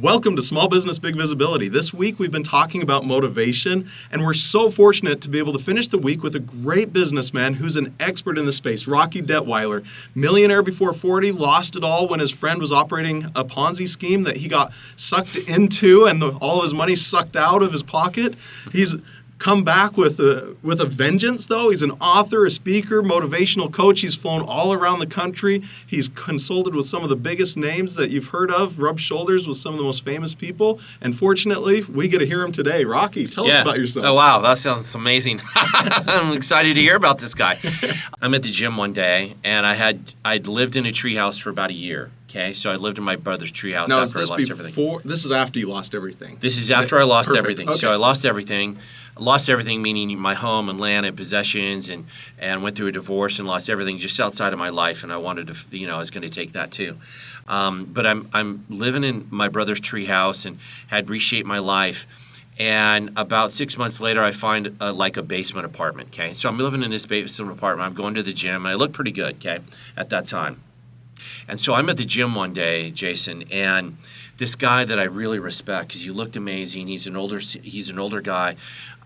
Welcome to Small Business Big Visibility. This week we've been talking about motivation, and we're so fortunate to be able to finish the week with a great businessman who's an expert in the space, Rocky Detwiler. Millionaire before 40, lost it all when his friend was operating a Ponzi scheme that he got sucked into and all of his money sucked out of his pocket. He's come back with a vengeance, though. He's an author, a speaker, motivational coach. He's flown all around the country. He's consulted with some of the biggest names that you've heard of, rubbed shoulders with some of the most famous people. And fortunately, we get to hear him today. Rocky, tell us about yourself. Oh, wow. That sounds amazing. I'm excited to hear about this guy. I'm at the gym one day, and I'd lived in a treehouse for about a year. Okay, so I lived in my brother's treehouse after I lost everything. This is after you lost everything. This is after I lost everything. Okay. So I lost everything. Lost everything, meaning my home and land and possessions, and went through a divorce and lost everything just outside of my life. And I wanted to, I was going to take that too. But I'm living in my brother's treehouse and had reshaped my life. And about 6 months later, I find a basement apartment. Okay, so I'm living in this basement apartment. I'm going to the gym, and I look pretty good. Okay, at that time. And so I'm at the gym one day, Jason, and this guy that I really respect because he looked amazing. He's an older guy.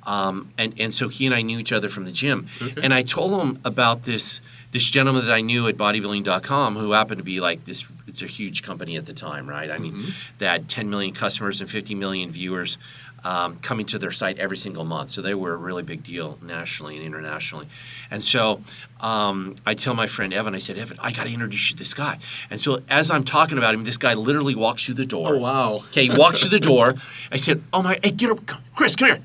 And so he and I knew each other from the gym. Okay. And I told him about this gentleman that I knew at bodybuilding.com who happened to be like this. It's a huge company at the time, right? I mean, they had 10 million customers and 50 million viewers coming to their site every single month. So they were a really big deal nationally and internationally. And so I tell my friend Evan, I said, Evan, I got to introduce you to this guy. And so as I'm talking about him, this guy literally walks through the door. Oh, wow. Okay, he walks through the door. I said, oh my, hey, get over, Chris, come here.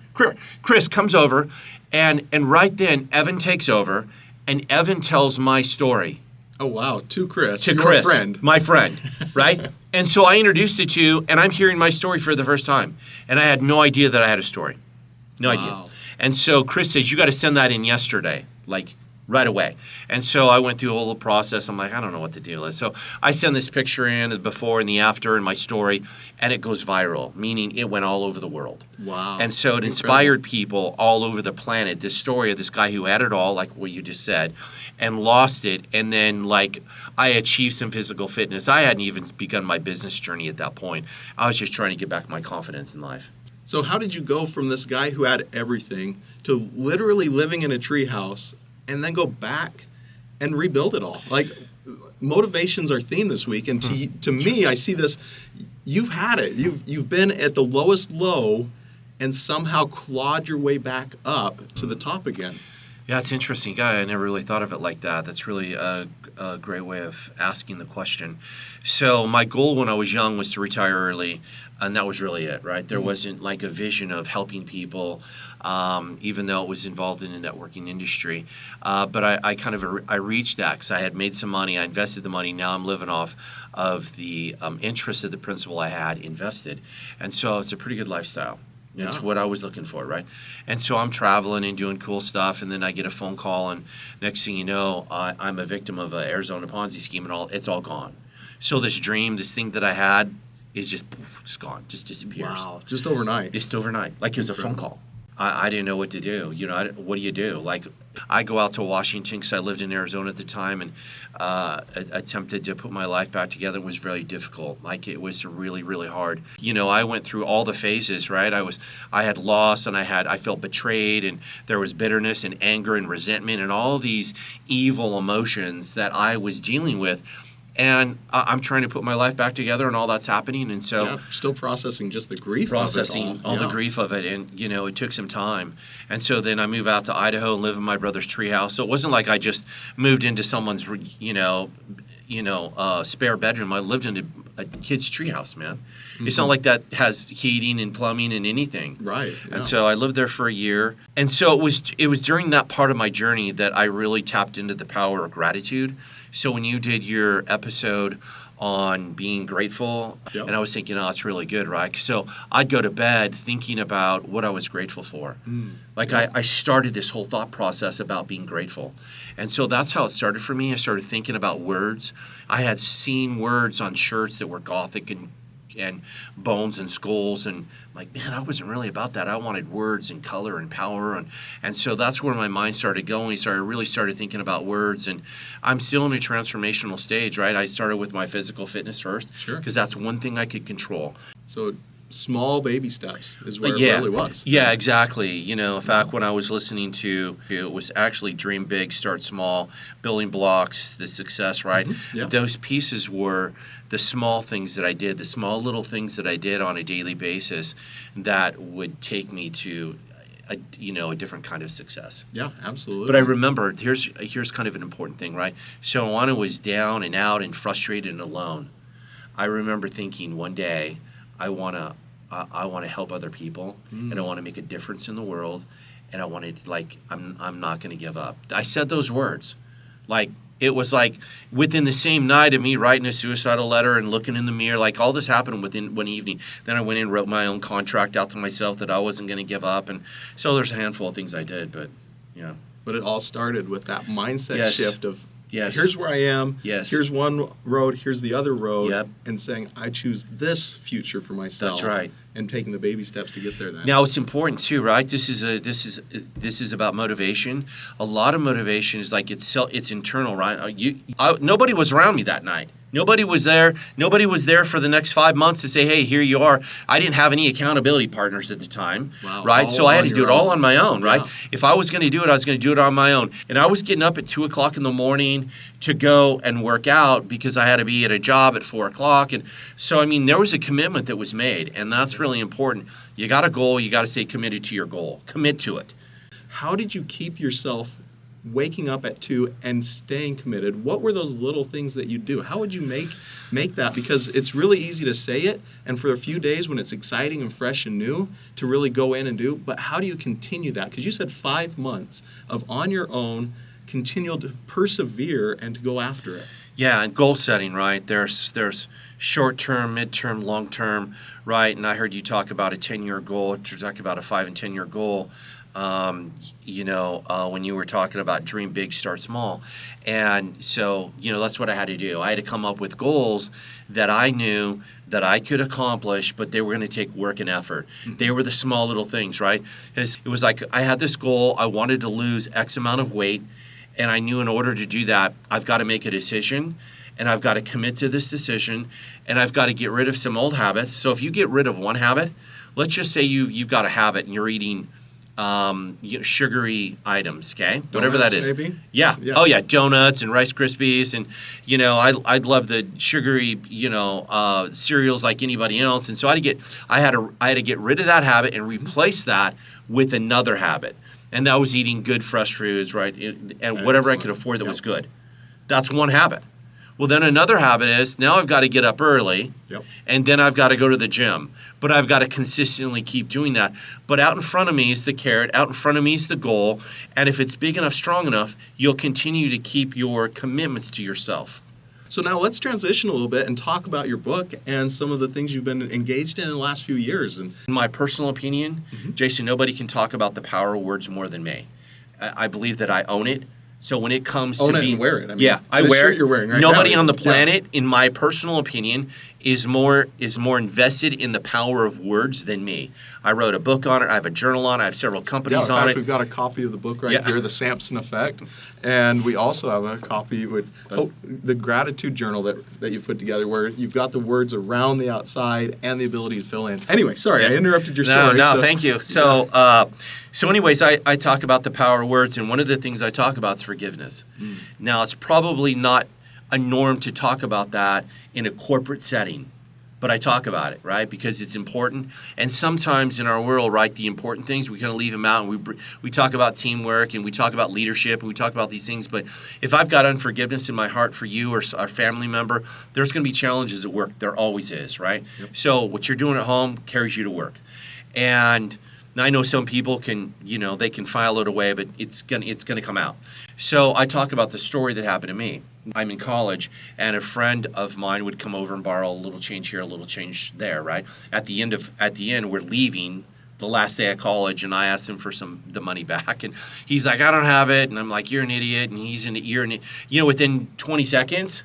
Chris comes over, and right then Evan takes over, and Evan tells my story. Oh, wow. To Chris. To your Chris, friend. my friend, right? And so I introduced the two, and I'm hearing my story for the first time. And I had no idea that I had a story. No idea. And so Chris says, you got to send that in yesterday, like right away. And so I went through a whole process. I'm like, I don't know what the deal is. So I send this picture in, the before and the after, and my story, and it goes viral, meaning it went all over the world. Wow. And so it inspired people all over the planet, this story of this guy who had it all, like what you just said, and lost it. And then, I achieved some physical fitness. I hadn't even begun my business journey at that point. I was just trying to get back my confidence in life. So how did you go from this guy who had everything to literally living in a treehouse and then go back and rebuild it all? Like, motivation's our theme this week, and to me, I see this. You've had it. You've been at the lowest low, and somehow clawed your way back up to the top again. Yeah, it's interesting, guy. I never really thought of it like that. That's really a great way of asking the question. So my goal when I was young was to retire early, and that was really it, right? There wasn't like a vision of helping people, even though it was involved in the networking industry. But I reached that because I had made some money. I invested the money. Now I'm living off of the interest of the principal I had invested. And so it's a pretty good lifestyle. It's what I was looking for, right? And so I'm traveling and doing cool stuff, and then I get a phone call, and next thing you know, I'm a victim of an Arizona Ponzi scheme, and it's all gone. So this dream, this thing that I had, is just it's gone, just disappears. Wow, just overnight. Just overnight, like it was a phone call. I didn't know what to do. What do you do? Like, I go out to Washington because I lived in Arizona at the time, and attempted to put my life back together. It was very difficult. Like, it was really, really hard. I went through all the phases, right? I had loss, and I felt betrayed, and there was bitterness and anger and resentment and all these evil emotions that I was dealing with. And I'm trying to put my life back together, and all that's happening. And so, still processing just the grief. Processing all the grief of it, and it took some time. And so then I moved out to Idaho and lived in my brother's treehouse. So it wasn't like I just moved into someone's, spare bedroom. I lived in a kid's treehouse, man. It's not like that has heating and plumbing and anything. Right. Yeah. And so I lived there for a year. And so it was during that part of my journey that I really tapped into the power of gratitude. So when you did your episode on being grateful, and I was thinking, it's really good, right? So I'd go to bed thinking about what I was grateful for. I started this whole thought process about being grateful. And so that's how it started for me. I started thinking about words. I had seen words on shirts that were Gothic and and bones and skulls, and like, man, I wasn't really about that. I wanted words and color and power, and so that's where my mind started going. I really started thinking about words, and I'm still in a transformational stage, right? I started with my physical fitness first, Sure. because that's one thing I could control. So small baby steps is where Yeah. it really was. Yeah, exactly. You know, in fact, when I was listening to, it was actually Dream Big, Start Small, Building Blocks, the Success, right? Yeah. Those pieces were the small things that I did, the small little things that I did on a daily basis that would take me to a different kind of success. Yeah, absolutely. But I remember, here's kind of an important thing, right? So when I was down and out and frustrated and alone, I remember thinking one day, I want to help other people, and I want to make a difference in the world, and I wanted, like, I'm not going to give up. I said those words. Like, it was like within the same night of me writing a suicidal letter and looking in the mirror, like all this happened within one evening. Then I went in and wrote my own contract out to myself that I wasn't going to give up. And so there's a handful of things I did, but, you know. But it all started with that mindset Yes. shift of, Yes. here's where I am, Yes. here's one road, here's the other road, Yep. and saying, I choose this future for myself. That's right. And taking the baby steps to get there then. Now it's important too, right? This is about motivation. A lot of motivation is like it's internal, right? Nobody was around me that night. Nobody was there. Nobody was there for the next 5 months to say, "Hey, here you are." I didn't have any accountability partners at the time, Wow, right? So I had to do it all on my own, right? Yeah. If I was going to do it, I was going to do it on my own. And I was getting up at 2:00 in the morning to go and work out because I had to be at a job at 4:00. And so, I mean, there was a commitment that was made, and that's really important. You got a goal, you got to stay committed to your goal. Commit to it. How did you keep yourself waking up at 2 and staying committed? What were those little things that you do? How would you make that? Because it's really easy to say it, and for a few days when it's exciting and fresh and new, to really go in and do. But how do you continue that? Because you said 5 months of on your own, continue to persevere and to go after it. Yeah, and goal setting, right? There's short-term, mid-term, long-term, right? And I heard you talk about a 10-year goal, talk about a 5 and 10-year goal. When you were talking about dream big, start small. And so, that's what I had to do. I had to come up with goals that I knew that I could accomplish, but they were going to take work and effort. They were the small little things, right? It was like I had this goal. I wanted to lose X amount of weight, and I knew in order to do that, I've got to make a decision, and I've got to commit to this decision, and I've got to get rid of some old habits. So if you get rid of one habit, let's just say you've got a habit and you're eating sugary items, okay? Whatever that is. Maybe? Yeah. Yeah. Oh yeah, donuts and Rice Krispies, and I'd love the sugary cereals like anybody else, and so I had to get rid of that habit and replace that with another habit, and that was eating good fresh foods, right? And whatever I could afford that was good. That's one habit. Well, then another habit is now I've got to get up early, and then I've got to go to the gym. But I've got to consistently keep doing that. But out in front of me is the carrot. Out in front of me is the goal. And if it's big enough, strong enough, you'll continue to keep your commitments to yourself. So now let's transition a little bit and talk about your book and some of the things you've been engaged in the last few years. And in my personal opinion, Jason, nobody can talk about the power of words more than me. I believe that I own it. So when it comes to being, and wear it. I mean, yeah, I the wear shirt it. You're wearing right Nobody now. on the planet, in my personal opinion, is more invested in the power of words than me. I wrote a book on it. I have a journal on it. I have several companies in on fact, it. We've got a copy of the book right here, The Samson Effect, and we also have a copy with the gratitude journal that you've put together, where you've got the words around the outside and the ability to fill in. Anyway, sorry, I interrupted your story. No, thank you. So, anyways, I talk about the power of words, and one of the things I talk about is forgiveness. Now, it's probably not a norm to talk about that in a corporate setting, but I talk about it, right? Because it's important. And sometimes in our world, right, the important things, we kind of leave them out, and we talk about teamwork, and we talk about leadership, and we talk about these things. But if I've got unforgiveness in my heart for you or a family member, there's going to be challenges at work. There always is, right? Yep. So what you're doing at home carries you to work. And I know some people can, they can file it away, but it's gonna come out. So I talk about the story that happened to me. I'm in college, and a friend of mine would come over and borrow a little change here, a little change there, right? At the end, we're leaving the last day of college, and I asked him for the money back, and he's like, "I don't have it," and I'm like, "You're an idiot," and you're within 20 seconds,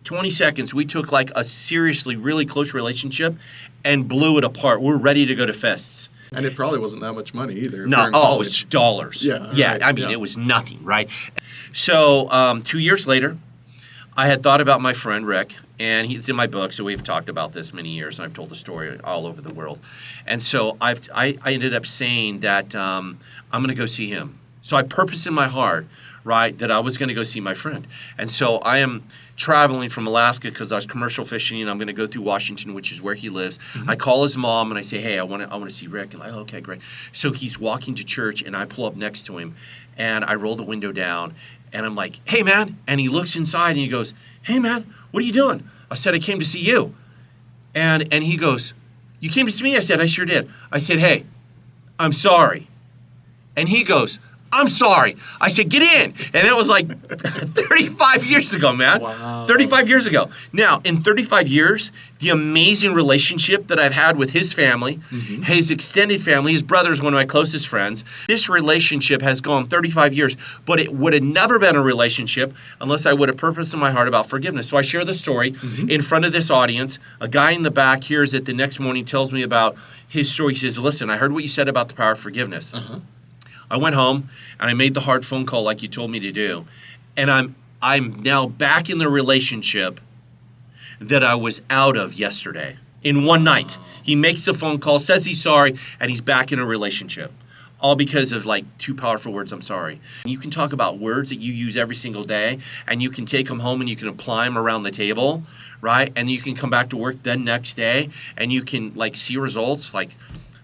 20 seconds, we took like a seriously really close relationship and blew it apart. We're ready to go to fists. And it probably wasn't that much money either. No, it was dollars. Yeah, right, I mean, it was nothing, right? So 2 years later, I had thought about my friend Rick, and he's in my book, so we've talked about this many years, and I've told the story all over the world. And so I ended up saying that I'm going to go see him. So I purposed in my heart, right, that I was going to go see my friend. And so I am traveling from Alaska because I was commercial fishing, and I'm going to go through Washington, which is where he lives. Mm-hmm. I call his mom, and I say, hey, I want to see Rick. And like, okay, great. So he's walking to church, and I pull up next to him, and I roll the window down, and I'm like, hey, man. And he looks inside, and he goes, hey, man, what are you doing? I said, I came to see you. And he goes, you came to see me? I said, I sure did. I said, hey, I'm sorry. And he goes, I'm sorry. I said, get in. And that was like 35 years ago, man. Wow. 35 years ago. Now, in 35 years, the amazing relationship that I've had with his family, his extended family, his brother is one of my closest friends. This relationship has gone 35 years, but it would have never been a relationship unless I would have purposed in my heart about forgiveness. So I share the story in front of this audience. A guy in the back hears it the next morning, tells me about his story. He says, listen, I heard what you said about the power of forgiveness. I went home and I made the hard phone call like you told me to do. And I'm now back in the relationship that I was out of yesterday. In one night, he makes the phone call, says he's sorry, and he's back in a relationship. All because of like 2 powerful words, I'm sorry. You can talk about words that you use every single day, and you can take them home and you can apply them around the table, right? And you can come back to work the next day and you can like see results. Like,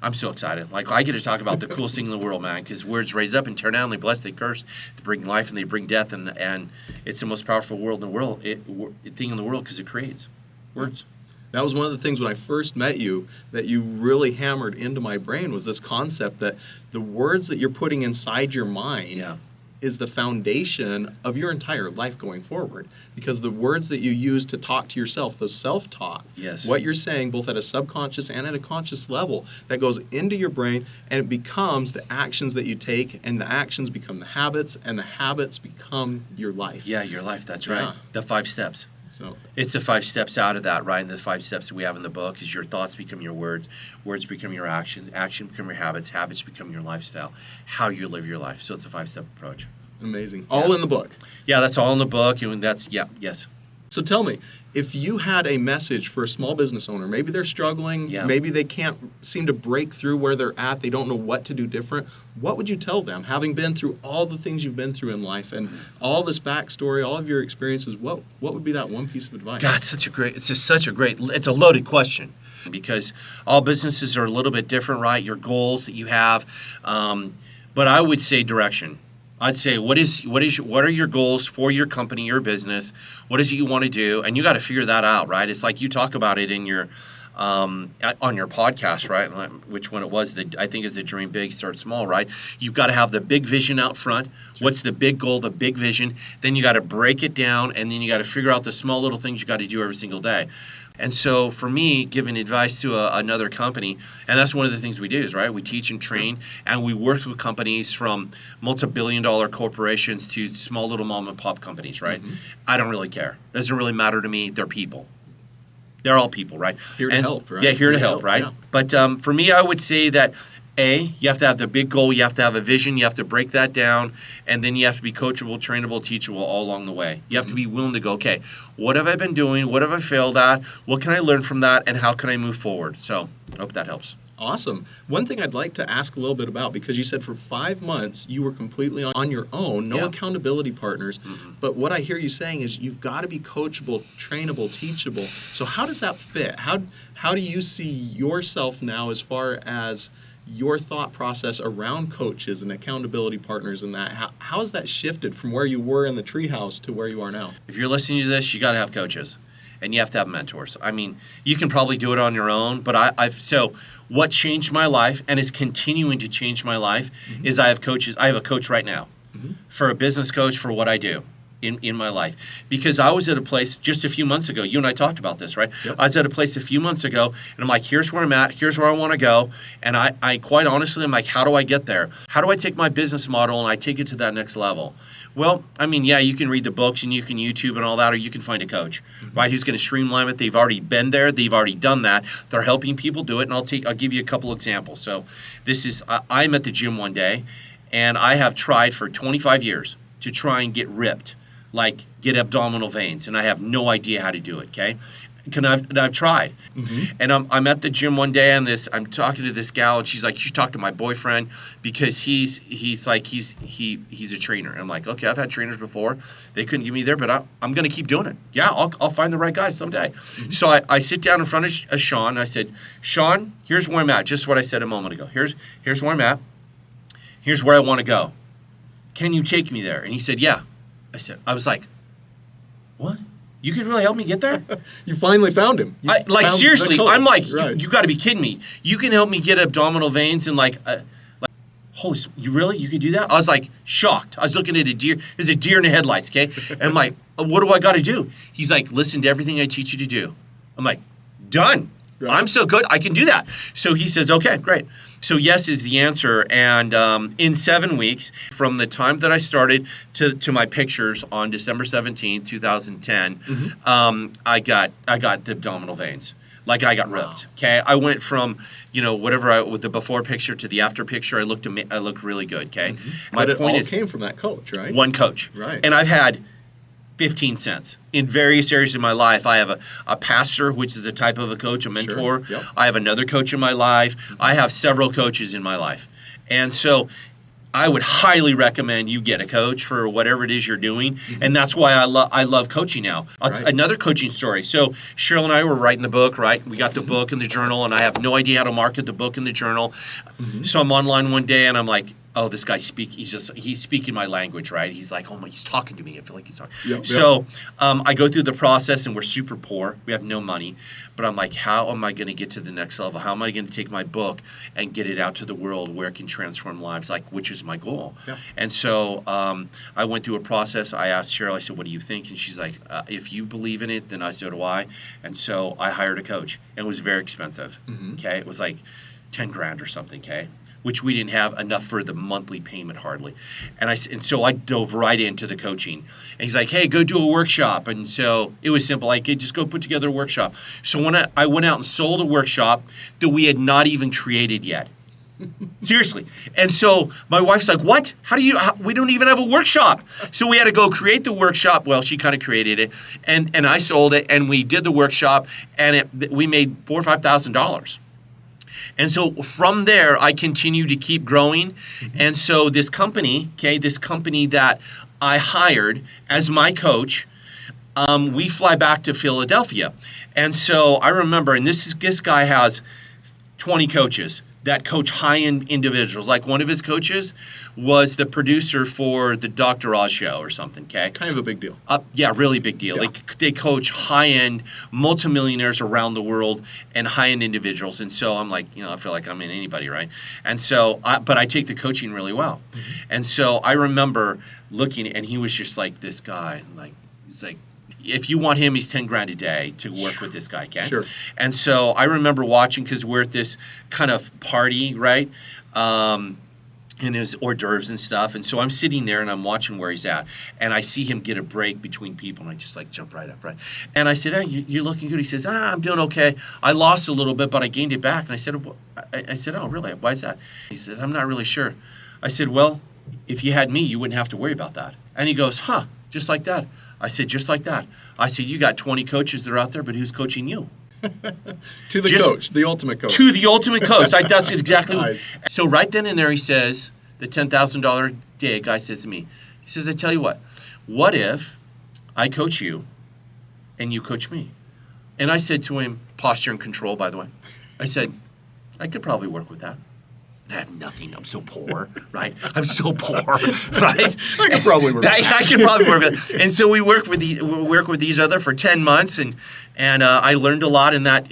I'm so excited. Like, I get to talk about the coolest thing in the world, man, because words raise up and tear down, they bless, they curse, they bring life and they bring death, and it's the most powerful thing in the world because it creates words. That was one of the things when I first met you that you really hammered into my brain was this concept that the words that you're putting inside your mind is the foundation of your entire life going forward. Because the words that you use to talk to yourself, the self-talk, what you're saying both at a subconscious and at a conscious level, that goes into your brain and it becomes the actions that you take, and the actions become the habits, and the habits become your life. Yeah, your life, that's right. The 5 steps. So it's the 5 steps out of that, right? And the 5 steps that we have in the book is your thoughts become your words, words become your actions, actions become your habits, habits become your lifestyle, how you live your life. So it's a 5-step approach. Amazing. All in the book. Yeah, that's all in the book. And that's, yes. So tell me, if you had a message for a small business owner, maybe they're struggling, maybe they can't seem to break through where they're at, they don't know what to do different, what would you tell them? Having been through all the things you've been through in life and all this backstory, all of your experiences, what would be that one piece of advice? God, it's a loaded question because all businesses are a little bit different, right? Your goals that you have, but I would say direction. I'd say, what are your goals for your company, your business? What is it you want to do? And you got to figure that out, right? It's like you talk about it in your on your podcast, right? Which one it was? I think it's the Dream Big, Start Small, right? You've got to have the big vision out front. Sure. What's the big goal, the big vision? Then you got to break it down, and then you got to figure out the small little things you got to do every single day. And so for me, giving advice to another company, and that's one of the things we do is, right, we teach and train, and we work with companies from multi-billion-dollar corporations to small little mom-and-pop companies, right? I don't really care. It doesn't really matter to me. They're people. They're all people, right? Here to help, right? Yeah, here to help, right? Yeah. But for me, I would say that, you have to have the big goal, you have to have a vision, you have to break that down, and then you have to be coachable, trainable, teachable all along the way. You have to be willing to go, okay, what have I been doing? What have I failed at? What can I learn from that? And how can I move forward? So I hope that helps. Awesome. One thing I'd like to ask a little bit about, because you said for 5 months you were completely on your own, no accountability partners. But what I hear you saying is you've got to be coachable, trainable, teachable. So how does that fit? How do you see yourself now as far as your thought process around coaches and accountability partners and that? How has that shifted from where you were in the Treehouse to where you are now? If you're listening to this, you got to have coaches. And you have to have mentors. I mean, you can probably do it on your own, but so what changed my life and is continuing to change my life is I have coaches. I have a coach right now for a business coach for what I do. in my life, because I was at a place just a few months ago. You and I talked about this, right? Yep. I was at a place a few months ago, and I'm like, here's where I'm at, here's where I want to go, and I quite honestly, I'm like, how do I get there? How do I take my business model and I take it to that next level? Well, I mean, yeah, you can read the books and you can YouTube and all that, or you can find a coach, right, who's going to streamline it. They've already been there, they've already done that. They're helping people do it, and I'll give you a couple examples. So this is, I'm at the gym one day, and I have tried for 25 years to try and get ripped, like get abdominal veins, and I have no idea how to do it, okay? I've tried. And I'm at the gym one day, and I'm talking to this gal, and she's like, you should talk to my boyfriend because he's a trainer. And I'm like, okay, I've had trainers before. They couldn't give me there, but I'm going to keep doing it. Yeah, I'll find the right guy someday. So I sit down in front of Sean, and I said, Sean, here's where I'm at. Just what I said a moment ago. Here's where I'm at. Here's where I want to go. Can you take me there? And he said, yeah. I was like, what? You could really help me get there? You finally found him. Seriously, I'm like, right. you got to be kidding me. You can help me get abdominal veins and holy, you could do that? I was like shocked. I was looking at a deer. There's a deer in the headlights, okay? And I'm like, what do I got to do? He's like, listen to everything I teach you to do. I'm like, done. Right. I'm so good, I can do that. So he says, okay, great. So yes is the answer. And in 7 weeks, from the time that I started to my pictures on December 17th, 2010, I got the abdominal veins. Like I got ripped. Okay, I went from with the before picture to the after picture. I looked really good. Okay, My point came from that coach, right? One coach, right? And I've had 15 cents in various areas of my life. I have a pastor, which is a type of a coach, a mentor. Sure. Yep. I have another coach in my life. I have several coaches in my life. And so I would highly recommend you get a coach for whatever it is you're doing. And that's why I love coaching now. Another coaching story. So Cheryl and I were writing the book, right? We got the book and the journal, and I have no idea how to market the book and the journal. So I'm online one day, and I'm like, oh, this guy he's speaking my language, right? He's like, oh my, he's talking to me. I feel like he's talking. Yep. So I go through the process, and we're super poor. We have no money. But I'm like, how am I going to get to the next level? How am I going to take my book and get it out to the world where it can transform lives, which is my goal? Yep. And so I went through a process. I asked Cheryl, I said, what do you think? And she's like, if you believe in it, then so do I. And so I hired a coach. And it was very expensive. Okay, it was like 10 grand or something, okay? Which we didn't have enough for the monthly payment hardly. And so I dove right into the coaching. And he's like, hey, go do a workshop. And so it was simple. I could just go put together a workshop. So when I went out and sold a workshop that we had not even created yet. Seriously. And so my wife's like, what? We don't even have a workshop. So we had to go create the workshop. Well, she kind of created it. And I sold it, and we did the workshop, and we made $4,000 or $5,000. And so from there, I continue to keep growing. And so this company that I hired as my coach, we fly back to Philadelphia. And so I remember, and this guy has 20 coaches that coach high-end individuals. Like one of his coaches was the producer for the Dr. Oz show or something, okay? Kind of a big deal. Yeah, really big deal. Yeah. They coach high-end multimillionaires around the world and high-end individuals. And so I'm like, I feel like I'm in anybody, right? And so, but I take the coaching really well. And so I remember looking, and he was just like this guy, he's like, if you want him, he's 10 grand a day to work with this guy, okay? Sure. And so I remember watching, because we're at this kind of party, right? And it was hors d'oeuvres and stuff. And so I'm sitting there, and I'm watching where he's at. And I see him get a break between people, and I just jump right up, right? And I said, hey, you're looking good. He says, I'm doing okay. I lost a little bit, but I gained it back. And I said, oh, really? Why is that? He says, I'm not really sure. I said, well, if you had me, you wouldn't have to worry about that. And he goes, just like that. I said, just like that. I said, you got 20 coaches that are out there, but who's coaching you? To the coach, the ultimate coach. To the ultimate coach. That's exactly what. So right then and there, he says, the $10,000 day guy says to me, he says, I tell you what if I coach you and you coach me? And I said to him, posture and control, by the way. I said, I could probably work with that. I have nothing. I'm so poor, right? I'm so poor, right? I can probably work. I can probably work with it. And so we work with each other for 10 months, and I learned a lot in that.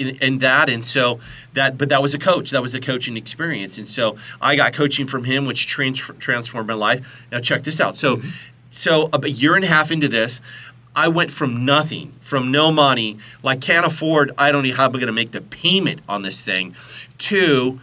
And so but that was a coach. That was a coaching experience. And so I got coaching from him, which transformed my life. Now check this out. So So a year and a half into this, I went from nothing, from no money, like can't afford, I don't know how I'm going to make the payment on this thing, to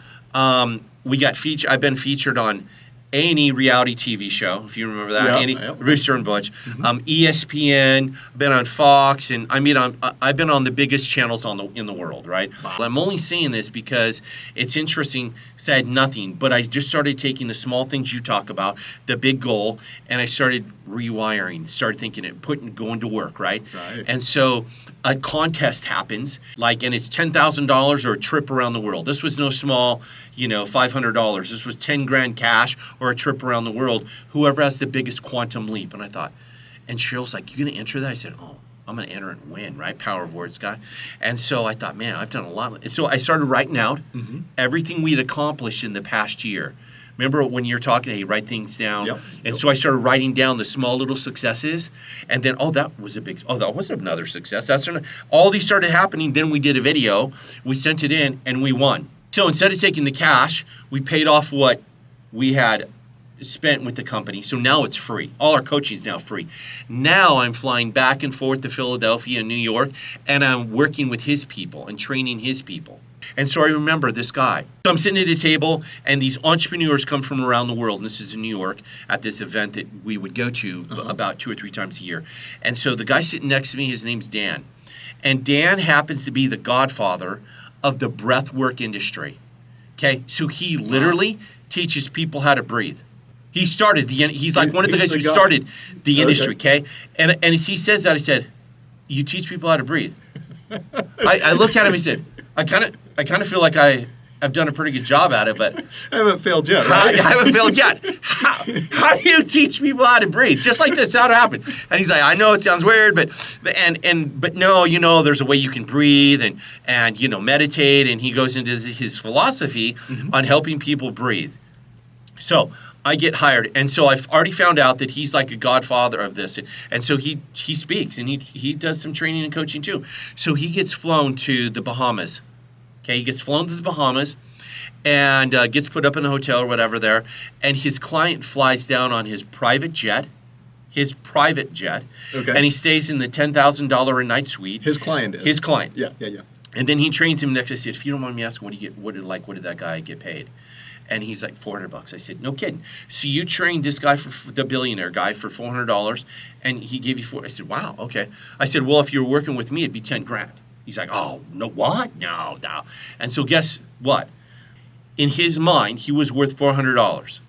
we got featured. I've been featured on A&E reality TV show, if you remember that. Yeah. Rooster and Butch. ESPN, been on Fox, and I've been on the biggest channels in the world, right? Wow. I'm only saying this because it's interesting. I had nothing, but I just started taking the small things you talk about, the big goal, and I started rewiring, started thinking it, going to work, right? And so a contest happens, and it's $10,000 or a trip around the world. This was no small, $500. This was 10 grand cash or a trip around the world. Whoever has the biggest quantum leap. And I thought, and Cheryl's like, "You gonna enter that?" I said, "Oh, I'm gonna enter and win, right? Power of words, guy." And so I thought, man, I've done a lot. And so I started writing out everything we'd accomplished in the past year. Remember when you're talking, hey, write things down. So I started writing down the small little successes, and then that was another success. All these started happening. Then we did a video, we sent it in, and we won. So instead of taking the cash, we paid off what we had spent with the company. So now it's free. All our coaching is now free. Now I'm flying back and forth to Philadelphia and New York, and I'm working with his people and training his people. And so I remember this guy. So I'm sitting at a table, and these entrepreneurs come from around the world. And this is in New York at this event that we would go to about 2 or 3 times a year. And so the guy sitting next to me, his name's Dan. And Dan happens to be the godfather of the breathwork industry. Okay? So he literally teaches people how to breathe. He's like one of the guys who started the industry, okay? And as he says that, I said, "You teach people how to breathe." I look at him and said, I kind of feel like I've done a pretty good job at it, but I haven't failed yet, right? I haven't failed yet. How do you teach people how to breathe? Just like this, how to happen? And he's like, "I know it sounds weird, but no, there's a way you can breathe and meditate." And he goes into his philosophy on helping people breathe. So I get hired, and so I've already found out that he's like a godfather of this, and so he speaks, and he does some training and coaching too. So he gets flown to the Bahamas. Okay, he gets flown to the Bahamas, and gets put up in a hotel or whatever there, and his client flies down on his private jet, and he stays in the $10,000 a night suite. His client is. His client. Yeah. And then he trains him next. I said, "If you don't mind me asking, what did that guy get paid?" And he's like, $400. I said, "No kidding. So you trained this guy, for the billionaire guy, for $400, and he gave you $4." I said, "Wow, okay." I said, "Well, if you were working with me, it'd be 10 grand. He's like, "Oh, no, what? No." And so guess what? In his mind, he was worth $400.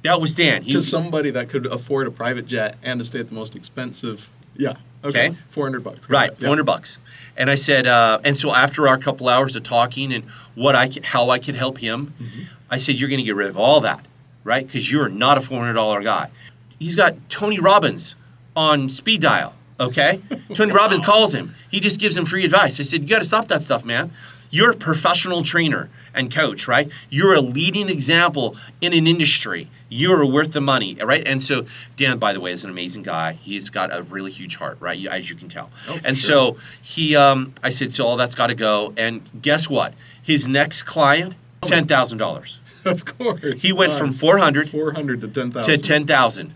That was Dan. To somebody that could afford a private jet and to stay at the most expensive. Yeah. Okay. $400. Right, $400. And I said, and so after our couple hours of talking and how I could help him, I said, "You're going to get rid of all that, right? Because you're not a $400 guy." He's got Tony Robbins on speed dial, okay? Tony Robbins calls him. He just gives him free advice. I said, "You got to stop that stuff, man. You're a professional trainer and coach, right? You're a leading example in an industry. You're worth the money, right?" And so Dan, by the way, is an amazing guy. He's got a really huge heart, right? As you can tell. So I said, "So all that's got to go." And guess what? His next client, $10,000. Of course. He went from 400 to 10,000. to 10,000.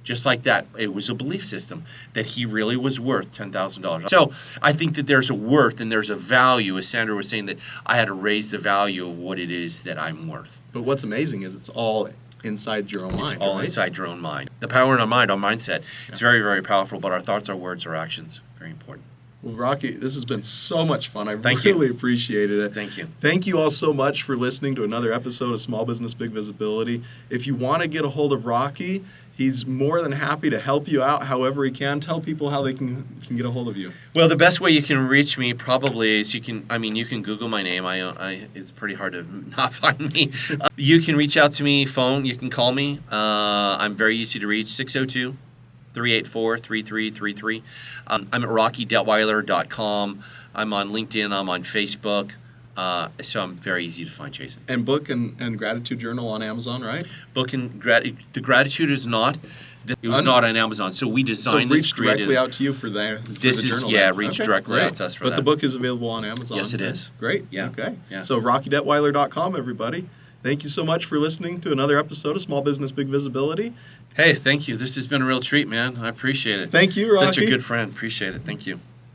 Just like that. It was a belief system that he really was worth $10,000. So I think that there's a worth and there's a value, as Sandra was saying, that I had to raise the value of what it is that I'm worth. But what's amazing is it's all inside your own mind. It's all inside your own mind. The power in our mind, our mindset, is very, very powerful, but our thoughts, our words, our actions, very important. Well, Rocky, this has been so much fun. I really appreciated it. Thank you. Thank you all so much for listening to another episode of Small Business Big Visibility. If you want to get a hold of Rocky, he's more than happy to help you out however he can. Tell people how they can get a hold of you. Well, the best way you can reach me probably is you can Google my name. It's pretty hard to not find me. You can reach out to me, phone. You can call me. I'm very easy to reach, 602-384-3333. I'm at rockydetwiler.com. I'm on LinkedIn. I'm on Facebook. So I'm very easy to find, Jason. And Book and Gratitude Journal on Amazon, right? Book and the Gratitude is not. It was not on Amazon. So we designed this. So reach directly out to you for the journal. Reach directly out to us for that. But the book is available on Amazon. Yes, it is. Great. Yeah. Okay. Yeah. So rockydetwiler.com, everybody. Thank you so much for listening to another episode of Small Business Big Visibility. Hey, thank you. This has been a real treat, man. I appreciate it. Thank you, Rocky. Such a good friend. Appreciate it. Thank you.